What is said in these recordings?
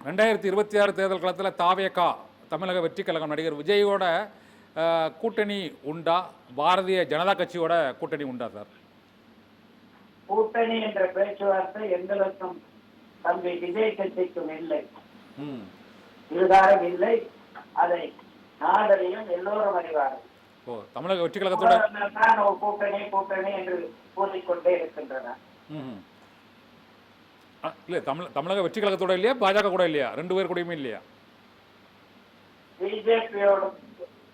2026 தேர்தல் காலத்தில் தாவேகா தமிழக வெற்றி கழகம் நடிகர் விஜயோட கூட்டணி உண்டா? பாரதிய ஜனதா கட்சியோட கூட்டணி உண்டா சார்? கூட்டணி என்ற பேச்சுவார்த்தை எங்களுக்கும் தம்பி விஜய் கட்சிக்கும் இல்லை, இதுகாரம் இல்லை. அதை நாடறியும் எல்லோரும் அறிவார்கள். தமிழக வெற்றி கழகத்தோட கூட்டணி கூட்டணி என்று கூறிக்கொண்டே இருக்கின்றன. இல்ல தமிழக வெற்றி கழகத்தோட இல்லையா, பாஜக கூட இல்லையா, ரெண்டு பேர் கூடயுமே இல்லையா? பிஜேபியோட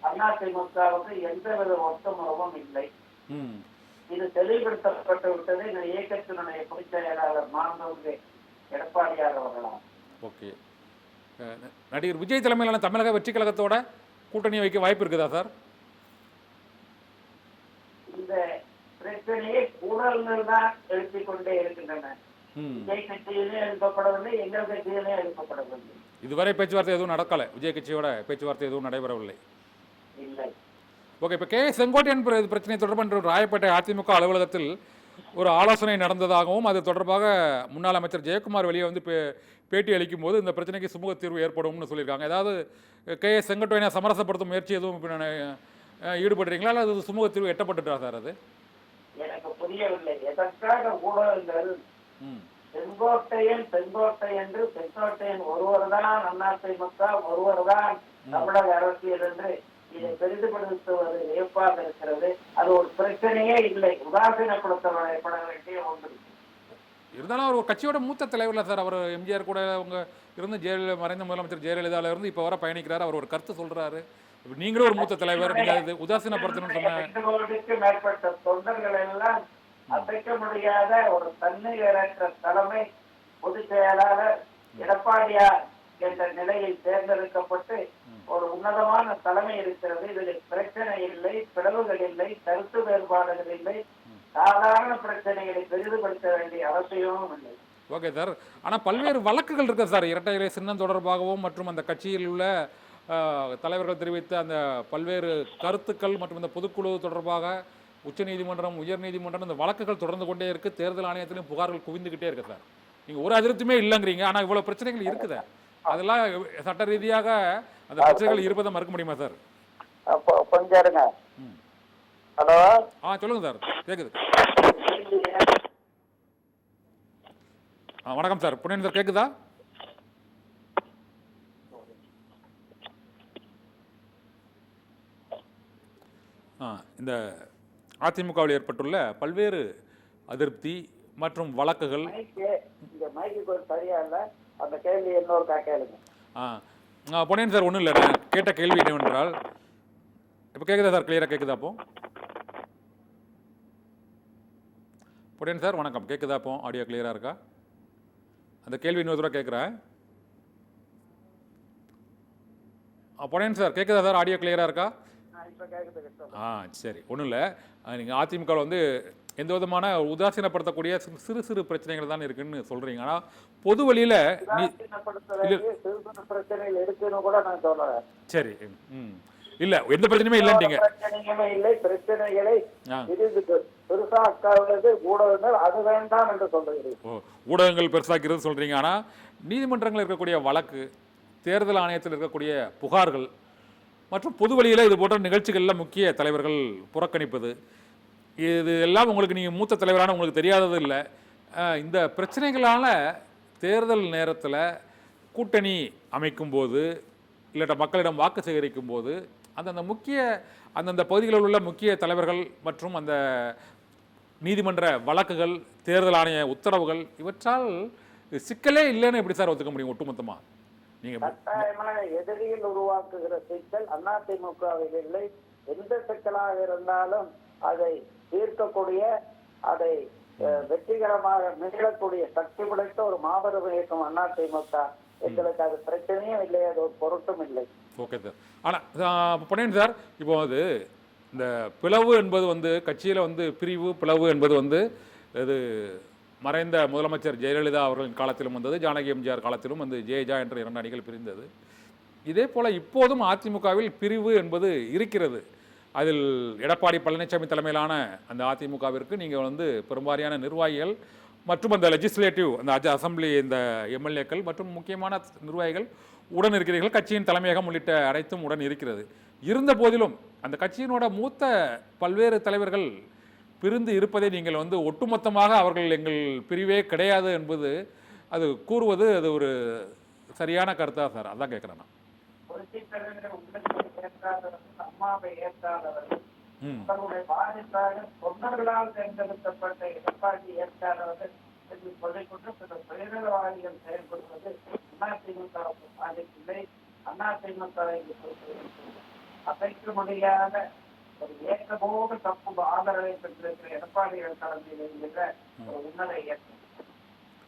அதிமுகவுக்கு எந்தவித ஒத்துமுறவும் இல்லை. இது தெளிவுபடுத்தப்பட்டு விட்டது. இந்த இயக்கத்தினுடைய பொதுச் செயலாளர் மாண்புமிகு எடப்பாடியார் அவர்களாம். ஓகே, நடிகர் விஜய் தலைமையிலான தமிழக வெற்றி கழகத்தோட கூட்டணி வைக்க வாய்ப்பு இருக்குதா சார்? இந்த பிரச்சனையை ஊழல்கள் தான் எழுப்பிக் கொண்டே இருக்கின்றன. விஜய் கட்சியிலே எழுப்பப்படவில்லை, எங்கள் கட்சியிலே எழுப்பப்படவில்லை. இதுவரை பேச்சுவார்த்தை எதுவும் நடக்கல, விஜய் கட்சியோட பேச்சுவார்த்தை எதுவும் நடைபெறவில்லை. இல்லை. ஓகே, இப்போ செங்கோட்டையன் பிரச்சனை தொடர்பாக ராயப்பேட்டை அதிமுக அலுவலகத்தில் ஒரு ஆலோசனை நடந்ததாகவும் அது தொடர்பாக முன்னாள் அமைச்சர் ஜெயக்குமார் வெளியே வந்து பேட்டி அளிக்கும் போது இந்த பிரச்சனைக்கு சுமூக தீர்வு ஏற்படும்னு சொல்லியிருக்காங்க. ஏதாவது செங்கோட்டையனை சமரசப்படுத்தும் முயற்சி எதுவும் ஈடுபடுறீங்களா, அல்லது அது சுமூக தீர்வு எட்டப்பட்டுட்டா சார்? அது எனக்கு புரியவில்லை. எதற்காக ஊடகங்கள் செங்கோட்டையன் என்று செங்கோட்டையன் ஒருவர் தான் அதிமுக, ஒருவர் தான் தமிழக அரசியல் என்று இதை பெரிதுபடுத்துவது வியப்பாக இருக்கிறது. அது ஒரு பிரச்சனையே இல்லை, உதாசீனப்படுத்தப்பட வேண்டிய ஒன்று. இருந்தாலும் அவர் கட்சியோட மூத்த தலைவர்ல சார். அவர் எம்ஜிஆர் கூட அவங்க இருந்து மறைந்த முதலமைச்சர் ஜெயலலிதால இருந்து இப்ப வர பயணிக்கிறார். அவர் ஒரு கருத்து சொல்றாரு. நீங்களும் ஒரு மூத்த தலைவர், நீங்க உதாசீனப்படுத்தணும்னு சொன்ன 2 கோடிக்கு மேற்பட்ட தொண்டர்கள் எல்லாம் அசைக்க முடியாத ஒரு தன்னிகரற்ற தலைமை பொதுச் செயலாளர் எடப்பாடியார் என்ற நிலையில் தேர்ந்தெடுக்கப்பட்டு ஒரு உன்னதமான தலைமை இருக்கிறது. இதில் பிரச்சனை இல்லை, பிளவுகள் இல்லை, கருத்து வேறுபாடுகள் இல்லை, சாதாரண பிரச்சனைகளை பெரிதுபடுத்த வேண்டிய அவசியமும் இல்லை. ஓகே சார், ஆனால் பல்வேறு வழக்குகள் இருக்கு சார். இரட்டை இலை சின்னம் தொடர்பாகவும் மற்றும் அந்த கட்சியில் உள்ள தலைவர்கள் தெரிவித்த அந்த பல்வேறு கருத்துக்கள் மற்றும் இந்த பொதுக்குழு தொடர்பாக உச்சநீதிமன்றம், உயர்நீதிமன்றம் இந்த வழக்குகள் தொடர்ந்து கொண்டே இருக்கு. தேர்தல் ஆணையத்திலும் புகார்கள் குவிந்துகிட்டே இருக்கு சார். நீங்க ஒரு அதிருப்தியுமே இல்லைங்கிறீங்க, ஆனால் இவ்வளவு பிரச்சனைகள் இருக்குது. அதெல்லாம் சட்ட ரீதியாக அந்த பிரச்சனைகள் இருப்பதை மறுக்க முடியுமா சார்? கொஞ்சம் ஹலோ, சொல்லுங்க சார், கேக்குது. வணக்கம் சார், புனியன் சார், கேக்குதா? இந்த அதிமுகவில் ஏற்பட்டுள்ள பல்வேறு அதிருப்தி மற்றும் வழக்குகள் பொன்னியின் சார், ஒன்றும் இல்லை, நான் கேட்ட கேள்வி என்னவென்றால், இப்போ கேட்குதா சார்? கிளியராக கேட்குதா? அப்போ பொன்னியின் சார் வணக்கம், கேட்குதா? அப்போ ஆடியோ கிளியராக இருக்கா? அந்த கேள்வி இன்னொரு தடவை கேட்குறேன். பொன்னியின் சார் கேட்குதா சார்? ஆடியோ கிளியராக இருக்கா? சரி, ஒன்றும் இல்லை. நீங்கள் அதிமுக வந்து எந்த விதமான உதாசீனப்படுத்தக்கூடிய சிறு சிறு பிரச்சனைகள் தான் இருக்குன்னு சொல்றீங்க. ஆனா பொது வழியில சரி, இல்ல எந்த பிரச்சனையுமே இல்லைன்றீங்க. ஊடகங்கள் பெருசாக்கிறது சொல்றீங்க. ஆனா நீதிமன்றங்கள் இருக்கக்கூடிய வழக்கு, தேர்தல் ஆணையத்தில் இருக்கக்கூடிய புகார்கள் மற்றும் பொது வழியில் இது போன்ற நிகழ்ச்சிகளில் முக்கிய தலைவர்கள் புறக்கணிப்பது, இது எல்லாம் உங்களுக்கு, நீங்கள் மூத்த தலைவரான உங்களுக்கு தெரியாதது இல்லை. இந்த பிரச்சனைகளால் தேர்தல் நேரத்தில் கூட்டணி அமைக்கும் போது இல்லாட்ட மக்களிடம் வாக்கு சேகரிக்கும் போது அந்தந்த பகுதிகளில் உள்ள முக்கிய தலைவர்கள் மற்றும் அந்த நீதிமன்ற வழக்குகள், தேர்தல் ஆணைய உத்தரவுகள், இவற்றால் சிக்கலே இல்லைன்னு எப்படி சார் ஒத்துக்க முடியும் ஒட்டுமொத்தமாக? எதிரியில் உருவாக்குகிற சிக்கல் அதிமுகவில் இல்லை. எந்த சிக்கலாக இருந்தாலும் அதை தீர்க்கக்கூடிய, அதை வெற்றிகரமாக நிகழக்கூடிய சக்தி படைத்த ஒரு மாபெரும் இயக்கம் அதிமுக. எங்களுக்கு அது பிரச்சனையும் இல்லை, அது ஒரு பொருட்டும் இல்லை. Okay sir. ஆனால் பொன்னியின் சார், இப்போ அது இந்த பிளவு என்பது வந்து கட்சியில் வந்து பிரிவு பிளவு என்பது வந்து இது மறைந்த முதலமைச்சர் ஜெயலலிதா அவர்களின் காலத்திலும் வந்தது, ஜானகி எம்ஜிஆர் காலத்திலும் வந்து ஜெயஜா என்ற 2 அணிகள் பிரிந்தது. இதே போல் இப்போதும் அதிமுகவில் பிரிவு என்பது இருக்கிறது. அதில் எடப்பாடி பழனிசாமி தலைமையிலான அந்த அதிமுகவிற்கு நீங்கள் வந்து பெரும்பாலான நிர்வாகிகள் மற்றும் அந்த லெஜிஸ்லேட்டிவ் அந்த அசம்பிளி இந்த எம்எல்ஏக்கள் மற்றும் முக்கியமான நிர்வாகிகள் உடன் இருக்கிறீர்கள், கட்சியின் தலைமையகம் உள்ளிட்ட அனைத்தும் உடன் இருக்கிறது. இருந்த போதிலும் அந்த கட்சியினோட மூத்த பல்வேறு தலைவர்கள் பிரிந்து இருப்பதை நீங்கள் வந்து ஒட்டுமொத்தமாக அவர்கள் எங்கள் பிரிவே கிடையாது என்பது அது கூறுவது அது ஒரு சரியான கருத்தா சார்? அதான் கேட்குறேன் நான். புரட்சித் தலைவர் உங்களை ஏற்காதவர்கள், அம்மாவை ஏற்காதவர்கள், ம் அவருடைய வாரிசாக தொண்டர்களால் தேர்ந்தெடுக்கப்பட்ட எடப்பாடி ஏற்காதவர்கள் என்று சொல்லிக்கொண்டு சில சுயநலவாதிகள் செயல்படுவது அதிமுகவுக்கு பாதிப்பில்லை. அதிமுகவை அசைக்க முடியாத ஒரு ஏற்றமோடு தப்பு ஆதரவை பெற்றிருக்கிற எடப்பாடிகள் தலைமையில் என்கிற ஒரு உன்னத இயக்கம்.